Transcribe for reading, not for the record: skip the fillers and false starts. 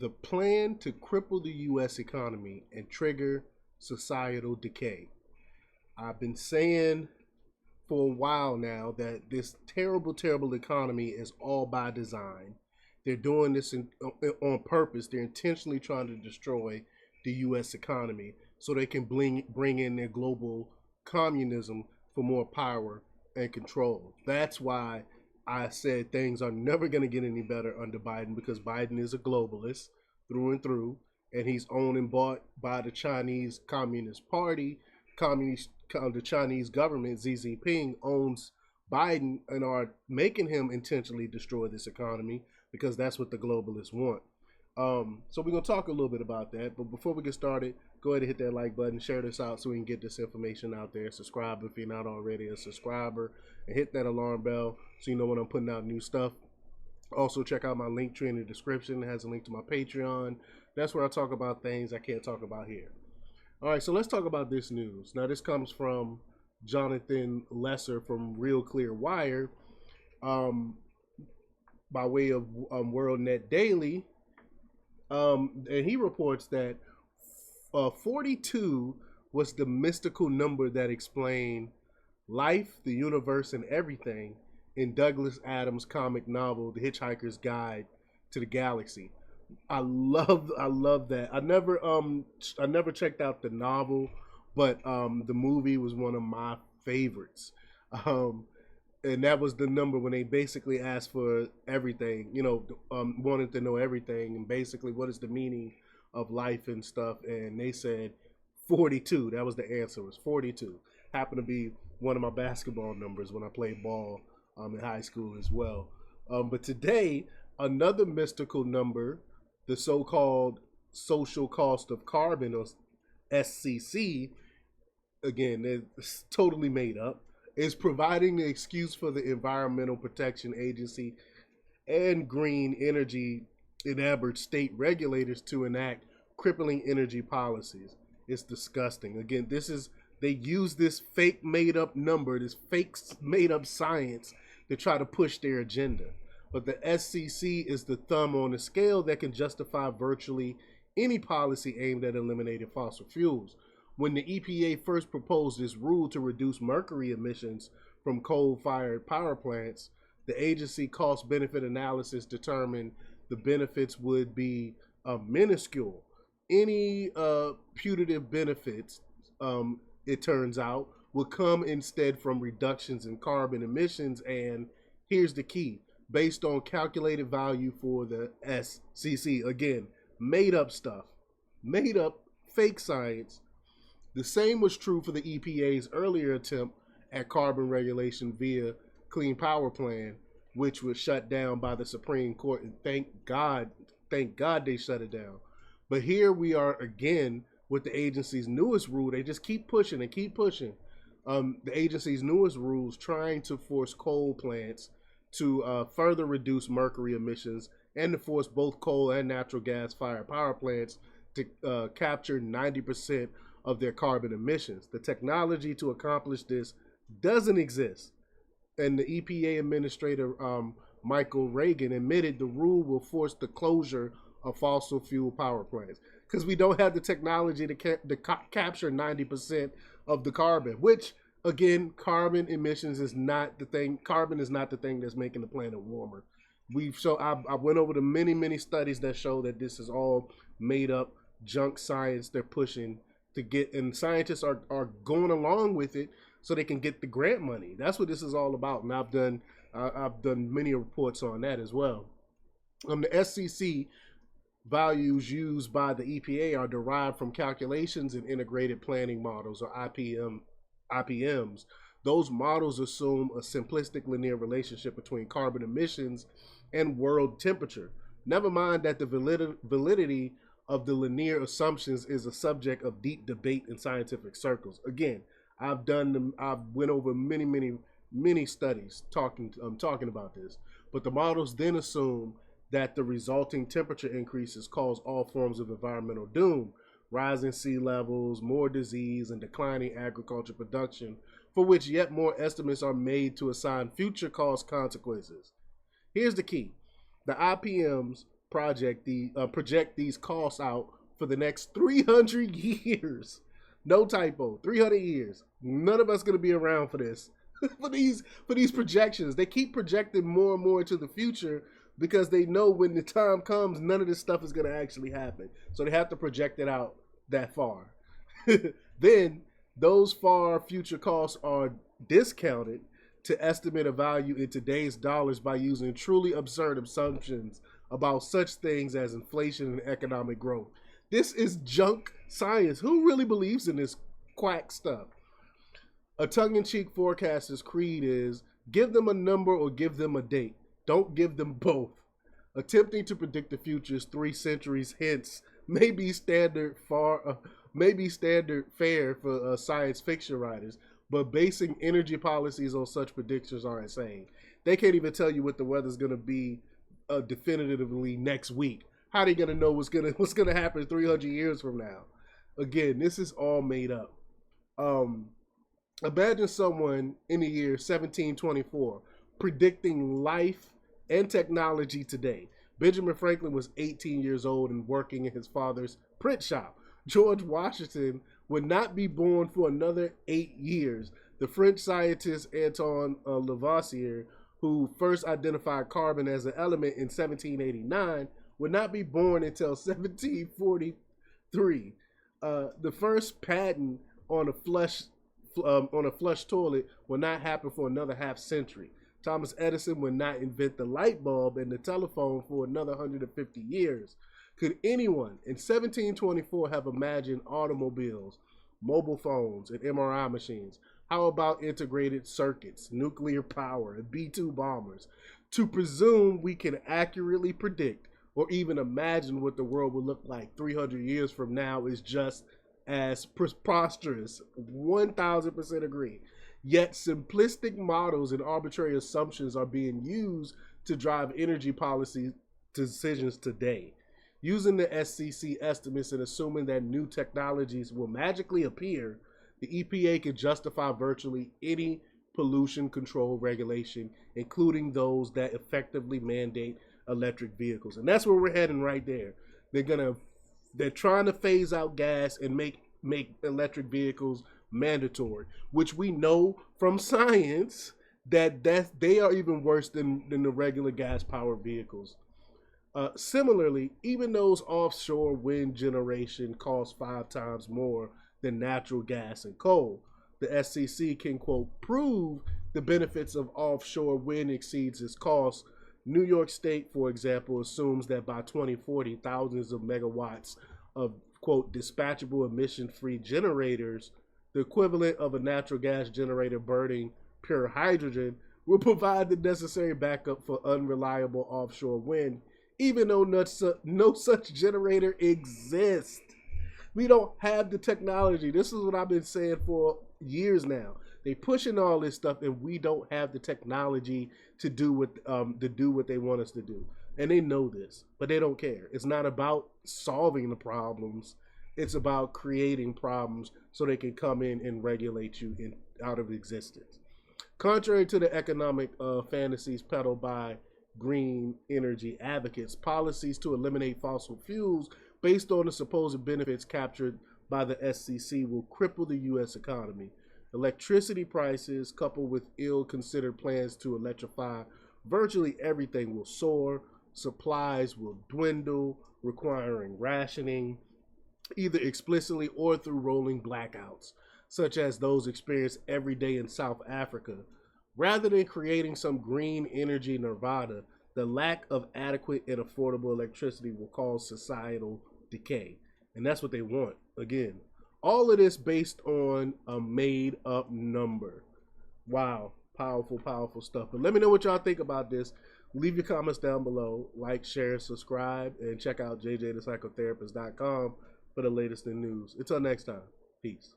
the plan to cripple the U.S. economy and trigger societal decay. I've been saying for a while now that this terrible, terrible economy is all by design. They're doing this on purpose. They're intentionally trying to destroy the U.S. economy so they can bring in their global communism for more power and control. That's why I said things are never going to get any better under Biden, because Biden is a globalist through and through, and he's owned and bought by the Chinese Communist Party. The Chinese government, Xi Jinping, owns Biden and are making him intentionally destroy this economy because that's what the globalists want. So we're going to talk a little bit about that. But before we get started, go ahead and hit that like button, share this out so we can get this information out there. Subscribe if you're not already a subscriber, and hit that alarm bell so you know when I'm putting out new stuff. Also, check out my link tree in the description. It has a link to my Patreon. That's where I talk about things I can't talk about here. All right, so let's talk about this news. Now, this comes from Jonathan Lesser from Real Clear Wire, by way of WorldNet Daily. And he reports that 42 was the mystical number that explained life, the universe, and everything in Douglas Adams' comic novel, The Hitchhiker's Guide to the Galaxy. I love that. I never checked out the novel, but the movie was one of my favorites. And that was the number when they basically asked for everything, wanted to know everything, and basically what is the meaning of life and stuff. And they said 42. That was the answer, was 42. Happened to be one of my basketball numbers when I played ball in high school as well. But today, another mystical number, the so-called social cost of carbon, or SCC, again, it's totally made up, is providing the excuse for the Environmental Protection Agency and green energy enamored state regulators to enact crippling energy policies. It's disgusting. Again, they use this fake made up number, this fake made up science to try to push their agenda. But the SCC is the thumb on the scale that can justify virtually any policy aimed at eliminating fossil fuels. When the EPA first proposed this rule to reduce mercury emissions from coal-fired power plants, the agency cost-benefit analysis determined the benefits would be minuscule. Any putative benefits, it turns out, would come instead from reductions in carbon emissions, and here's the key, based on calculated value for the SCC. Again, made up stuff, made up fake science. The same was true for the EPA's earlier attempt at carbon regulation via Clean Power Plan, which was shut down by the Supreme Court, and thank God they shut it down. But here we are again with the agency's newest rule. They just keep pushing and keep pushing. The agency's newest rules trying to force coal plants to further reduce mercury emissions, and to force both coal and natural gas fired power plants to capture 90% of their carbon emissions. The technology to accomplish this doesn't exist. And the EPA administrator, Michael Reagan, admitted the rule will force the closure of fossil fuel power plants because we don't have the technology to capture 90% of the carbon, which, again, carbon emissions is not the thing. Carbon is not the thing that's making the planet warmer. I went over the many studies that show that this is all made up junk science they're pushing to get, and scientists are going along with it so they can get the grant money. That's what this is all about, and I've done many reports on that as well. The SCC values used by the EPA are derived from calculations and integrated planning models, or IPMs. Those models assume a simplistic linear relationship between carbon emissions and world temperature. Never mind that the validity of the linear assumptions is a subject of deep debate in scientific circles. Again, I've went over many studies talking about this. But the models then assume that the resulting temperature increases cause all forms of environmental doom, rising sea levels, more disease, and declining agriculture production, for which yet more estimates are made to assign future cost consequences. Here's the key. The IPMs project these costs out for the next 300 years. No typo, 300 years. None of us gonna be around for this. for these projections. They keep projecting more and more into the future because they know when the time comes, none of this stuff is gonna actually happen. So they have to project it out that far. Then those far future costs are discounted to estimate a value in today's dollars by using truly absurd assumptions about such things as inflation and economic growth. This is junk science. Who really believes in this quack stuff? A tongue-in-cheek forecaster's creed is, give them a number or give them a date. Don't give them both. Attempting to predict the future 3 centuries hence may be standard fare for science fiction writers, but basing energy policies on such predictions are insane. They can't even tell you what the weather's going to be definitively next week. How are they going to know what's going to happen 300 years from now? Again, this is all made up. Imagine someone in the year 1724 predicting life and technology today. Benjamin Franklin was 18 years old and working in his father's print shop. George Washington would not be born for another 8 years. The French scientist Antoine Lavoisier, who first identified carbon as an element in 1789, would not be born until 1743. The first patent on a flush toilet will not happen for another half century. Thomas Edison would not invent the light bulb and the telephone for another 150 years. Could anyone in 1724 have imagined automobiles, mobile phones, and MRI machines? How about integrated circuits, nuclear power, and B-2 bombers? To presume we can accurately predict or even imagine what the world will look like 300 years from now is just as preposterous. 1000% agree. Yet simplistic models and arbitrary assumptions are being used to drive energy policy decisions today. Using the SCC estimates and assuming that new technologies will magically appear, the EPA can justify virtually any pollution control regulation, including those that effectively mandate electric vehicles. And that's where we're heading right there. They're trying to phase out gas and make electric vehicles mandatory, which we know from science that they are even worse than the regular gas-powered vehicles. Similarly, even those offshore wind generation costs 5 times more than natural gas and coal. The SCC can, quote, prove the benefits of offshore wind exceeds its costs. New York State, for example, assumes that by 2040, thousands of megawatts of, quote, dispatchable emission-free generators, the equivalent of a natural gas generator burning pure hydrogen, will provide the necessary backup for unreliable offshore wind, even though no such generator exists. We don't have the technology. This is what I've been saying for years now. They pushing all this stuff, and we don't have the technology to do what they want us to do. And they know this, but they don't care. It's not about solving the problems. It's about creating problems so they can come in and regulate you out of existence. Contrary to the economic fantasies peddled by green energy advocates, policies to eliminate fossil fuels based on the supposed benefits captured by the SCC will cripple the U.S. economy. Electricity prices, coupled with ill-considered plans to electrify virtually everything, will soar. Supplies will dwindle, requiring rationing, either explicitly or through rolling blackouts, such as those experienced every day in South Africa. Rather than creating some green energy nirvana, the lack of adequate and affordable electricity will cause societal decay. And that's what they want. Again, all of this based on a made-up number. Wow, powerful, powerful stuff. But let me know what y'all think about this. Leave your comments down below. Like, share, subscribe, and check out jjthepsychotherapist.com for the latest in news. Until next time, peace.